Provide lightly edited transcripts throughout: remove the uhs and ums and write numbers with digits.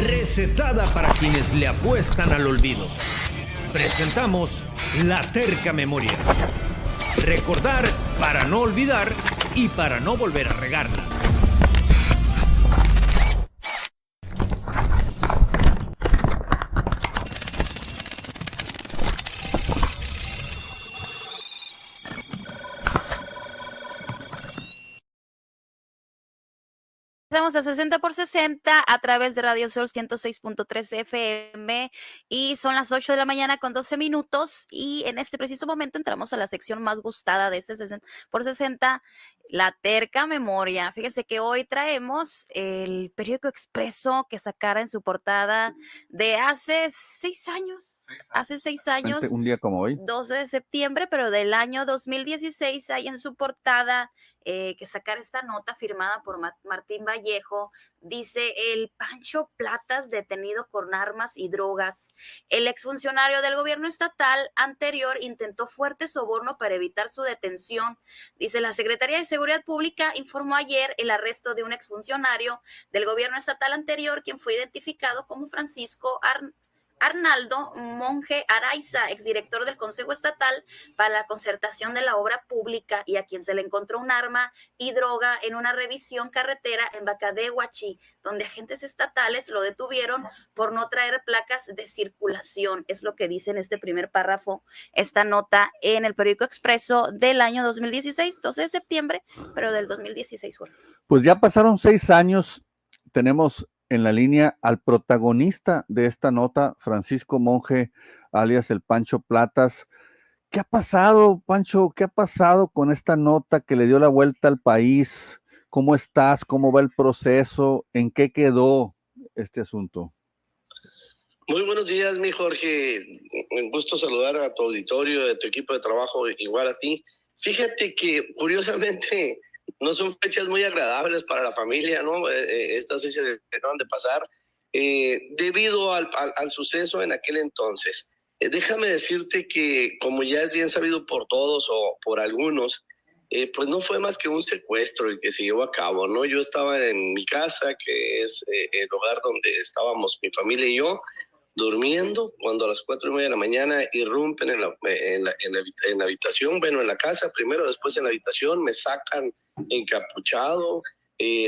Recetada para quienes le apuestan al olvido. Presentamos La Terca Memoria. Recordar para no olvidar y para no volver a regarla. Estamos a 60 por 60 a través de Radio Sol 106.3 FM y son las 8 de la mañana con 12 minutos y en este preciso momento entramos a la sección más gustada de este 60 por 60, La Terca Memoria. Fíjense que hoy traemos el periódico Expreso que sacara en su portada de hace 6 años. Hace 6 años, un día como hoy, 12 de septiembre, pero del año 2016 hay en su portada que sacar esta nota firmada por Martín Vallejo. Dice: el Pancho Platas detenido con armas y drogas. El exfuncionario del gobierno estatal anterior intentó fuerte soborno para evitar su detención. Dice: la Secretaría de Seguridad Pública informó ayer el arresto de un exfuncionario del gobierno estatal anterior, quien fue identificado como Francisco Arnaldo Monge Araiza, exdirector del Consejo Estatal para la Concertación de la Obra Pública, y a quien se le encontró un arma y droga en una revisión carretera en Bacadehuachi, donde agentes estatales lo detuvieron por no traer placas de circulación. Es lo que dice en este primer párrafo esta nota en el periódico Expreso del año 2016, 12 de septiembre, pero del 2016. Pues ya pasaron 6 años, tenemos en la línea al protagonista de esta nota, Francisco Monge, alias el Pancho Platas. ¿Qué ha pasado, Pancho? ¿Qué ha pasado con esta nota que le dio la vuelta al país? ¿Cómo estás? ¿Cómo va el proceso? ¿En qué quedó este asunto? Muy buenos días, mi Jorge. Un gusto saludar a tu auditorio, a tu equipo de trabajo, igual a ti. Fíjate que, curiosamente, no son fechas muy agradables para la familia, ¿no? Estas fechas dejaron de pasar debido al suceso en aquel entonces. Déjame decirte que, como ya es bien sabido por todos o por algunos, pues no fue más que un secuestro el que se llevó a cabo, ¿no? Yo estaba en mi casa, que es el hogar donde estábamos mi familia y yo, durmiendo, cuando a las 4:30 de la mañana irrumpen en la habitación, bueno, en la casa primero, después en la habitación, me sacan encapuchado,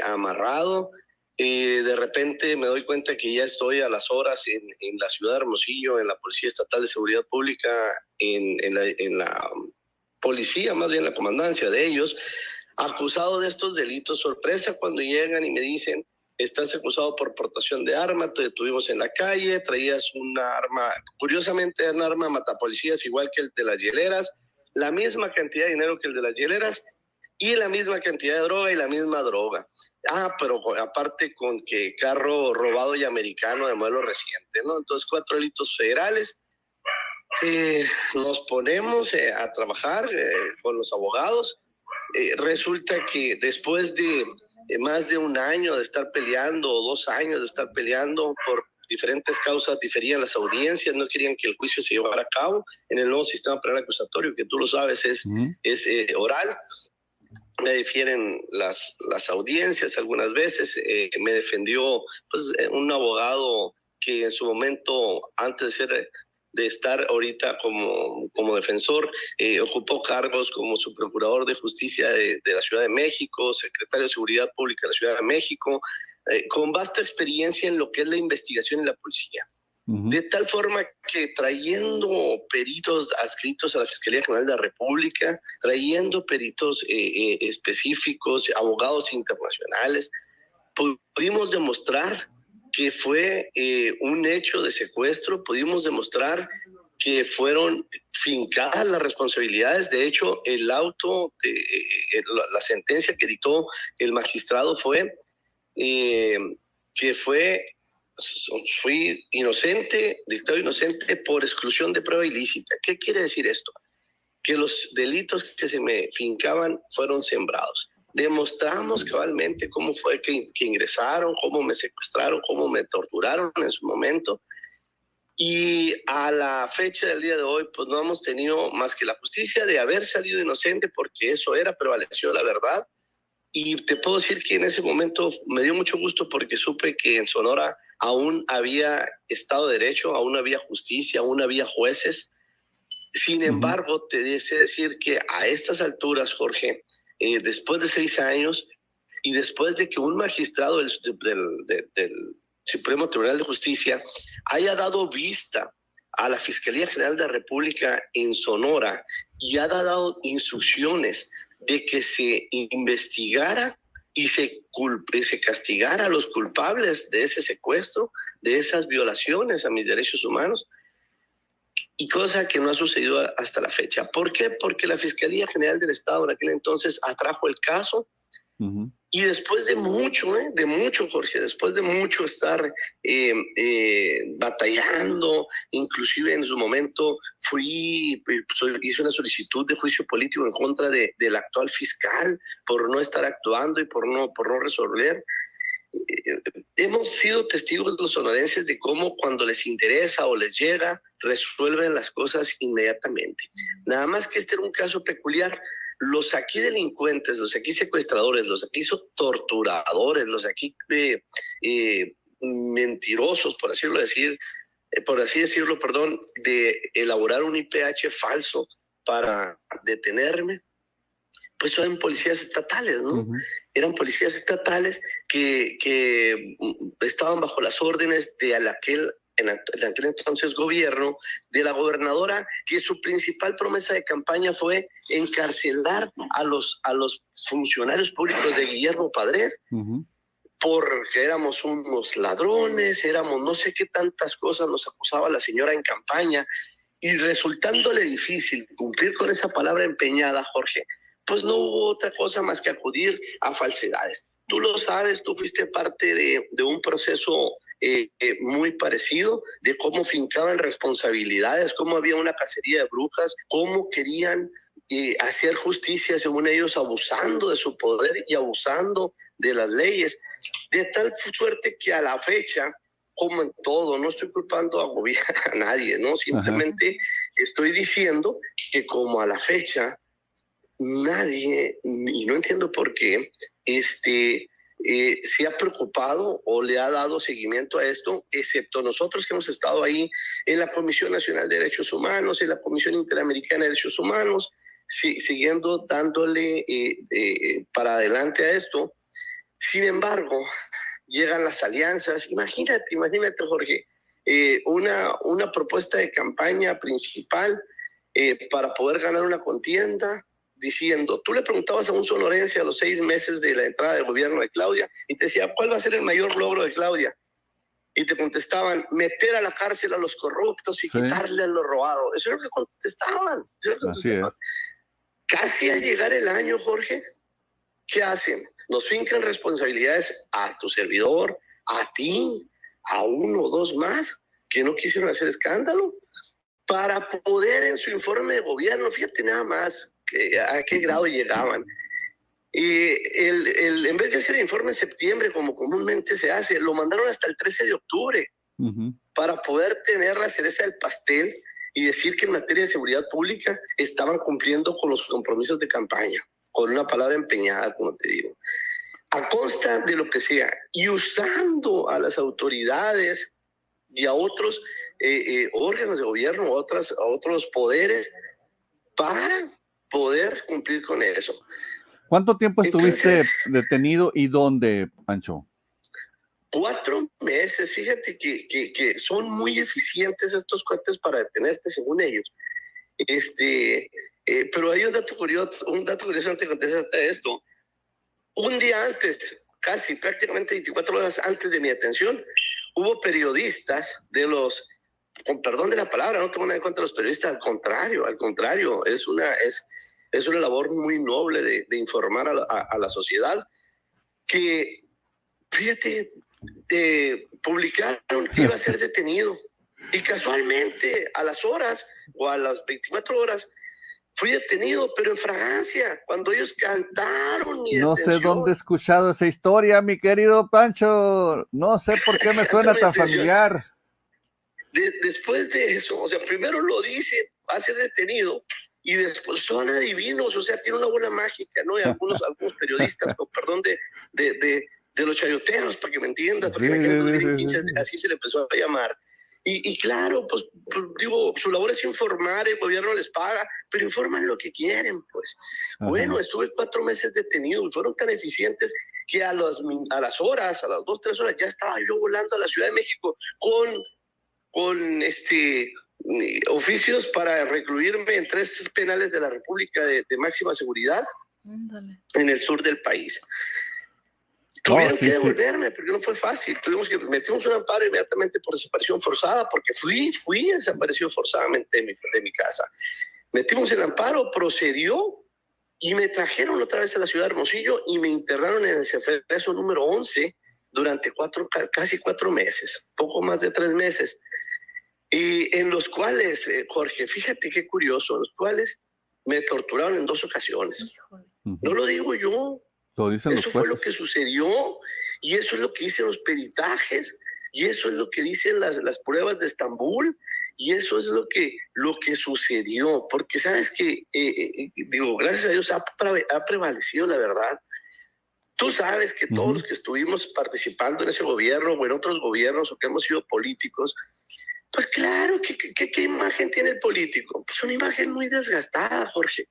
amarrado. De repente me doy cuenta que ya estoy a las horas en la ciudad de Hermosillo, en la Policía Estatal de Seguridad Pública, en la policía, más bien la comandancia de ellos, acusado de estos delitos. Sorpresa cuando llegan y me dicen: estás acusado por portación de arma, te detuvimos en la calle, traías una arma, curiosamente era un arma matapolicías igual que el de las hieleras, la misma cantidad de dinero que el de las hieleras y la misma cantidad de droga y la misma droga. Pero aparte con que carro robado y americano de modelo reciente, ¿no? Entonces 4 delitos federales. Nos ponemos a trabajar con los abogados. Resulta que después de más de un año de estar peleando, o 2 años de estar peleando por diferentes causas, diferían las audiencias, no querían que el juicio se llevara a cabo. En el nuevo sistema penal acusatorio, que tú lo sabes, es oral. Me difieren las audiencias algunas veces. Me defendió pues, un abogado que en su momento, antes de estar ahorita como defensor, ocupó cargos como subprocurador de justicia de la Ciudad de México, secretario de Seguridad Pública de la Ciudad de México, con vasta experiencia en lo que es la investigación en la policía. De tal forma que trayendo peritos adscritos a la Fiscalía General de la República, trayendo peritos específicos, abogados internacionales, pudimos demostrar que fue un hecho de secuestro, pudimos demostrar que fueron fincadas las responsabilidades. De hecho, el auto, la sentencia que dictó el magistrado fue que fui inocente, dictado inocente por exclusión de prueba ilícita. ¿Qué quiere decir esto? Que los delitos que se me fincaban fueron sembrados. Demostramos cabalmente cómo fue que ingresaron, cómo me secuestraron, cómo me torturaron en su momento. Y a la fecha del día de hoy, pues no hemos tenido más que la justicia de haber salido inocente, porque eso era, prevaleció la verdad. Y te puedo decir que en ese momento me dio mucho gusto porque supe que en Sonora aún había Estado de Derecho, aún había justicia, aún había jueces. Sin embargo, te deseo decir que a estas alturas, Jorge, después de 6 años y después de que un magistrado del Supremo Tribunal de Justicia haya dado vista a la Fiscalía General de la República en Sonora y ha dado instrucciones de que se investigara y se castigara a los culpables de ese secuestro, de esas violaciones a mis derechos humanos, y cosa que no ha sucedido hasta la fecha. ¿Por qué? Porque la Fiscalía General del Estado en aquel entonces atrajo el caso, y después de mucho, Jorge, después de mucho estar batallando, inclusive en su momento hice una solicitud de juicio político en contra del actual fiscal por no estar actuando y por no resolver. Hemos sido testigos los sonorenses de cómo cuando les interesa o les llega, resuelven las cosas inmediatamente. Nada más que este era un caso peculiar. Los aquí delincuentes, los aquí secuestradores, los aquí torturadores, los aquí mentirosos, por así decirlo, de elaborar un IPH falso para detenerme, pues son policías estatales, ¿no? Eran policías estatales que estaban bajo las órdenes de aquel entonces gobierno, de la gobernadora, que su principal promesa de campaña fue encarcelar a los funcionarios públicos de Guillermo Padres, porque éramos unos ladrones, éramos no sé qué tantas cosas nos acusaba la señora en campaña, y resultándole difícil cumplir con esa palabra empeñada, Jorge, pues no hubo otra cosa más que acudir a falsedades. Tú lo sabes, tú fuiste parte de un proceso muy parecido, de cómo fincaban responsabilidades, cómo había una cacería de brujas, cómo querían hacer justicia, según ellos, abusando de su poder y abusando de las leyes, de tal suerte que a la fecha, como en todo, no estoy culpando a nadie, ¿no? Simplemente estoy diciendo que como a la fecha nadie, y no entiendo por qué, se ha preocupado o le ha dado seguimiento a esto, excepto nosotros que hemos estado ahí en la Comisión Nacional de Derechos Humanos, en la Comisión Interamericana de Derechos Humanos, siguiendo dándole para adelante a esto. Sin embargo, llegan las alianzas. Imagínate, Jorge, una propuesta de campaña principal para poder ganar una contienda, diciendo, tú le preguntabas a un sonorense a los 6 meses de la entrada del gobierno de Claudia y te decía, ¿cuál va a ser el mayor logro de Claudia? Y te contestaban, meter a la cárcel a los corruptos y quitarle lo robado. Eso es lo que contestaban. Así es. Casi al llegar el año, Jorge, ¿qué hacen? Nos fincan responsabilidades a tu servidor, a ti, a 1 o 2 más que no quisieron hacer escándalo, para poder en su informe de gobierno, fíjate nada más a qué grado llegaban. En vez de hacer el informe en septiembre, como comúnmente se hace, lo mandaron hasta el 13 de octubre para poder tener la cereza del pastel y decir que en materia de seguridad pública estaban cumpliendo con los compromisos de campaña, con una palabra empeñada, como te digo, a costa de lo que sea, y usando a las autoridades y a otros órganos de gobierno, a otros poderes, para poder cumplir con eso. ¿Cuánto tiempo estuviste detenido y dónde, Pancho? 4 meses. Fíjate que son muy eficientes estos cuates para detenerte, según ellos. Pero hay un dato curioso antes de contestarte esto. Un día antes, casi prácticamente 24 horas antes de mi detención, hubo periodistas con perdón de la palabra, no tengo nada en contra de los periodistas, al contrario, es una labor muy noble de informar a la sociedad, que, fíjate, publicaron que iba a ser detenido, y casualmente a las horas, o a las 24 horas, fui detenido, pero en fragancia, cuando ellos cantaron mi detención. No sé dónde he escuchado esa historia, mi querido Pancho, no sé por qué me suena tan familiar. Después de eso, o sea, primero lo dicen, va a ser detenido, y después son adivinos, o sea, tiene una bola mágica, ¿no? Y algunos periodistas, con perdón de los chayoteros, para que me entiendas, porque en aquel 2015 así se le empezó a llamar. Y claro, pues digo, su labor es informar, el gobierno les paga, pero informan lo que quieren, pues. Ajá. Bueno, estuve 4 meses detenido y fueron tan eficientes que a las horas, a las 2, 3 horas, ya estaba yo volando a la Ciudad de México con oficios para recluirme en 3 penales de la República de máxima seguridad en el sur del país. Tuvieron que devolverme porque no fue fácil. Metimos un amparo inmediatamente por desaparición forzada porque fui desaparecido forzadamente de mi casa. Metimos el amparo, procedió y me trajeron otra vez a la ciudad de Hermosillo y me internaron en el CEFESO número 11 durante casi 4 meses, poco más de 3 meses. Y en los cuales, Jorge, fíjate qué curioso, en los cuales me torturaron en 2 ocasiones. Híjole. No lo digo yo. Lo dicen Eso los fue jueces. lo que sucedió y eso es lo que dicen los peritajes y eso es lo que dicen las pruebas de Estambul y eso es lo que sucedió, porque sabes que, digo, gracias a Dios ha prevalecido la verdad. Tú sabes que todos los que estuvimos participando en ese gobierno o en otros gobiernos o que hemos sido políticos, pues claro, ¿qué imagen tiene el político? Pues una imagen muy desgastada, Jorge.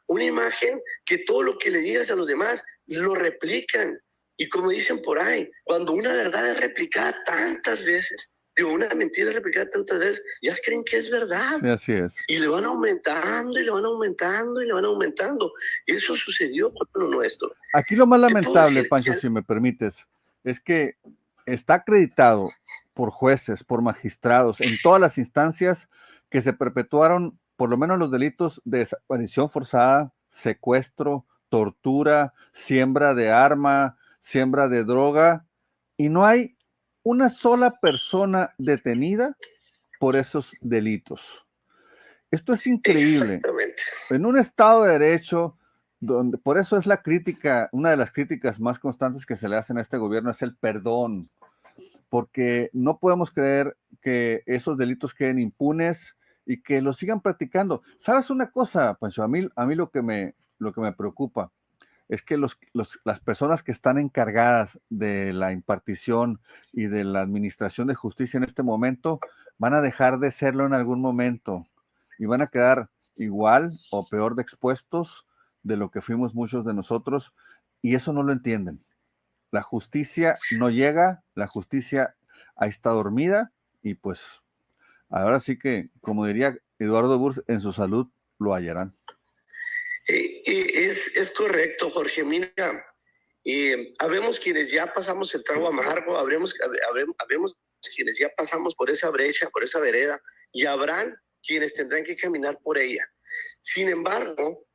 Una imagen que todo lo que le digas a los demás lo replican. Y como dicen por ahí, cuando una verdad es replicada tantas veces, una mentira es replicada tantas veces, ya creen que es verdad. Sí, así es. Y le van aumentando, y le van aumentando, y le van aumentando. Y eso sucedió con lo nuestro. Aquí lo más lamentable, Pancho, si me permites, es que está acreditado por jueces, por magistrados, en todas las instancias que se perpetuaron por lo menos los delitos de desaparición forzada, secuestro, tortura, siembra de arma, siembra de droga, y no hay una sola persona detenida por esos delitos. Esto es increíble. En un Estado de Derecho, donde, por eso es la crítica, una de las críticas más constantes que se le hacen a este gobierno es el perdón, porque no podemos creer que esos delitos queden impunes y que los sigan practicando. ¿Sabes una cosa, Pancho? A mí lo que me preocupa es que las personas que están encargadas de la impartición y de la administración de justicia en este momento van a dejar de serlo en algún momento y van a quedar igual o peor de expuestos de lo que fuimos muchos de nosotros, y eso no lo entienden. La justicia no llega, la justicia ahí está dormida, y pues ahora sí que, como diría Eduardo Burs, en su salud lo hallarán. Es correcto, Jorge. Mira, habemos quienes ya pasamos el trago amargo, habemos quienes ya pasamos por esa brecha, por esa vereda, y habrán quienes tendrán que caminar por ella. Sin embargo,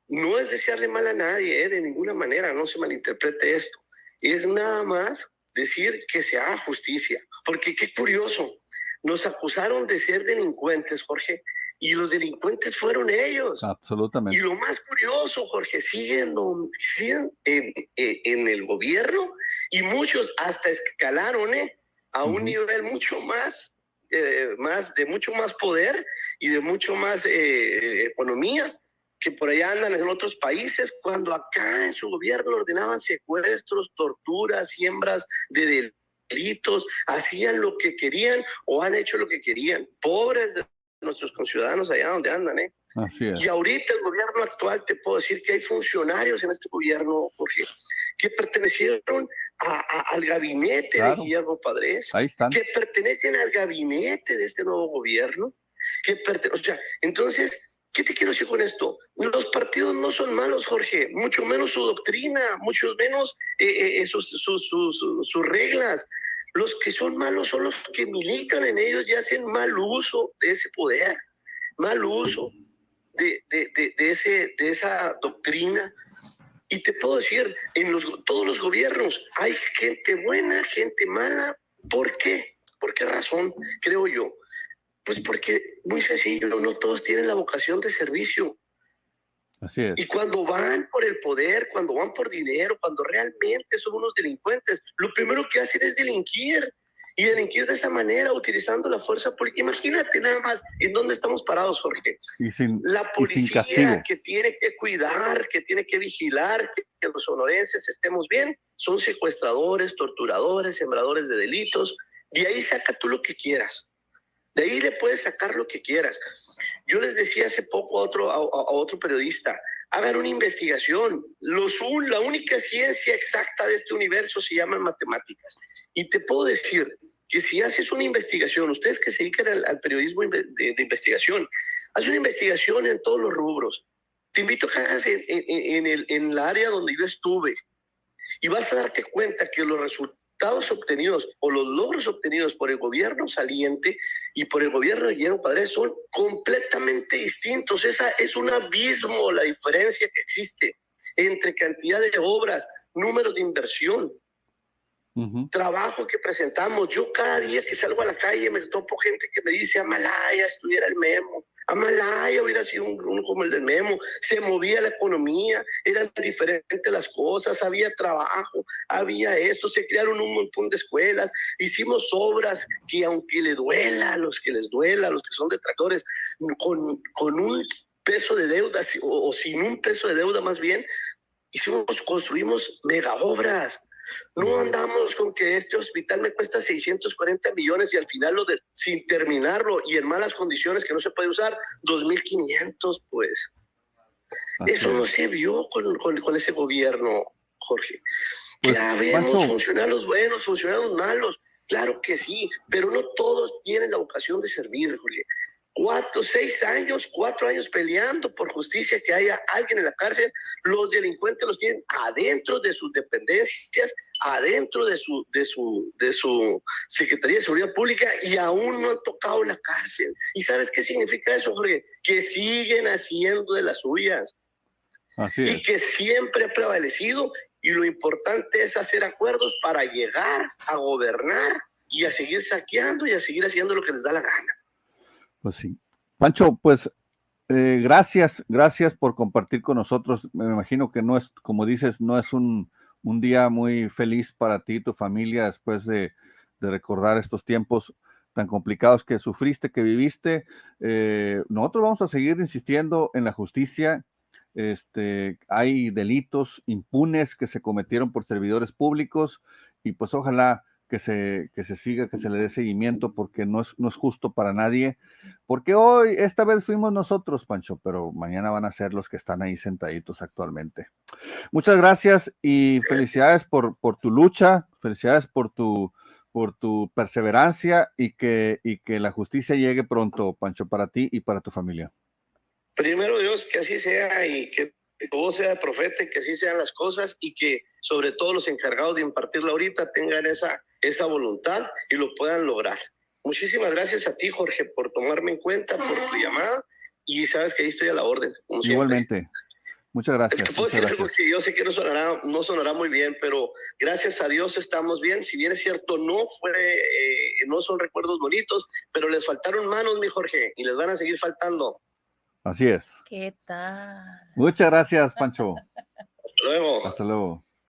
no es desearle mal a nadie, de ninguna manera, no se malinterprete esto. Es nada más decir que se haga justicia, porque qué curioso, nos acusaron de ser delincuentes, Jorge, y los delincuentes fueron ellos. Absolutamente. Y lo más curioso, Jorge, siguen en el gobierno y muchos hasta escalaron a un nivel mucho más, de mucho más poder y de mucho más economía, que por allá andan en otros países, cuando acá en su gobierno ordenaban secuestros, torturas, siembras de delitos, hacían lo que querían o han hecho lo que querían. Pobres de nuestros conciudadanos allá donde andan, Así es. Y ahorita el gobierno actual, te puedo decir que hay funcionarios en este gobierno, Jorge, que pertenecieron al gabinete de Guillermo Padres, ahí están, que pertenecen al gabinete de este nuevo gobierno, o sea, entonces, ¿qué te quiero decir con esto? Los partidos no son malos, Jorge, mucho menos su doctrina, mucho menos sus reglas. Los que son malos son los que militan en ellos y hacen mal uso de ese poder, mal uso de esa doctrina. Y te puedo decir, en todos los gobiernos hay gente buena, gente mala. ¿Por qué? ¿Por qué razón, creo yo? Pues porque, muy sencillo, no todos tienen la vocación de servicio. Así es. Y cuando van por el poder, cuando van por dinero, cuando realmente son unos delincuentes, lo primero que hacen es delinquir. y delinquir de esa manera, utilizando la fuerza pública. Imagínate nada más en dónde estamos parados, Jorge. Y sin Policía castigo. que tiene que cuidar, que tiene que vigilar que los sonorenses estemos bien, son secuestradores, torturadores, sembradores de delitos. De ahí saca tú lo que quieras. De ahí le puedes sacar lo que quieras. Yo les decía hace poco a otro periodista, hagan una investigación. La única ciencia exacta de este universo se llama matemáticas. Y te puedo decir que si haces una investigación, ustedes que se dedican al periodismo de investigación, haz una investigación en todos los rubros. Te invito a que hagas en la área donde yo estuve y vas a darte cuenta que los resultados obtenidos o los logros obtenidos por el gobierno saliente y por el gobierno de Guillermo Padres son completamente distintos. Esa es un abismo la diferencia que existe entre cantidad de obras, números de inversión, trabajo que presentamos. Yo cada día que salgo a la calle me topo gente que me dice, Amalaya, estuviera el Memo. Amalaya hubiera sido uno como el del Memo. Se movía la economía, eran diferentes las cosas, había trabajo, había esto, se crearon un montón de escuelas, hicimos obras que aunque le duela a los que les duela, a los que son detractores, con un peso de deuda o sin un peso de deuda más bien, construimos mega obras. No andamos con que este hospital me cuesta 640 millones y al final sin terminarlo y en malas condiciones que no se puede usar, 2.500, pues. Eso no se vio con ese gobierno, Jorge. Pues, ya vemos funcionarios buenos, funcionarios malos, claro que sí, pero no todos tienen la vocación de servir, Jorge. 4 años peleando por justicia, que haya alguien en la cárcel. Los delincuentes los tienen adentro de sus dependencias, adentro de su Secretaría de Seguridad Pública y aún no han tocado la cárcel. ¿Y sabes qué significa eso, Jorge? Que siguen haciendo de las suyas. Así es. Y que siempre ha prevalecido, y lo importante es hacer acuerdos para llegar a gobernar y a seguir saqueando y a seguir haciendo lo que les da la gana. Pues sí. Pancho, pues gracias por compartir con nosotros. Me imagino que no es, como dices, no es un día muy feliz para ti y tu familia después de recordar estos tiempos tan complicados que sufriste, que viviste. Nosotros vamos a seguir insistiendo en la justicia. Hay delitos impunes que se cometieron por servidores públicos y pues ojalá que se siga, que se le dé seguimiento, porque no es justo para nadie, porque esta vez fuimos nosotros, Pancho, pero mañana van a ser los que están ahí sentaditos actualmente. Muchas gracias y felicidades por tu lucha, felicidades por tu perseverancia y que la justicia llegue pronto, Pancho, para ti y para tu familia. Primero Dios, que así sea y que tu voz sea profeta, que así sean las cosas y que sobre todo los encargados de impartirla ahorita tengan esa voluntad y lo puedan lograr. Muchísimas gracias a ti, Jorge, por tomarme en cuenta, por tu llamada, y sabes que ahí estoy a la orden, como siempre. Igualmente. Muchas gracias. Puedo decir algo que yo sé que no sonará muy bien, pero gracias a Dios estamos bien. Si bien es cierto, no son recuerdos bonitos, pero les faltaron manos, mi Jorge, y les van a seguir faltando. Así es. ¿Qué tal? Muchas gracias, Pancho. Hasta luego. Hasta luego.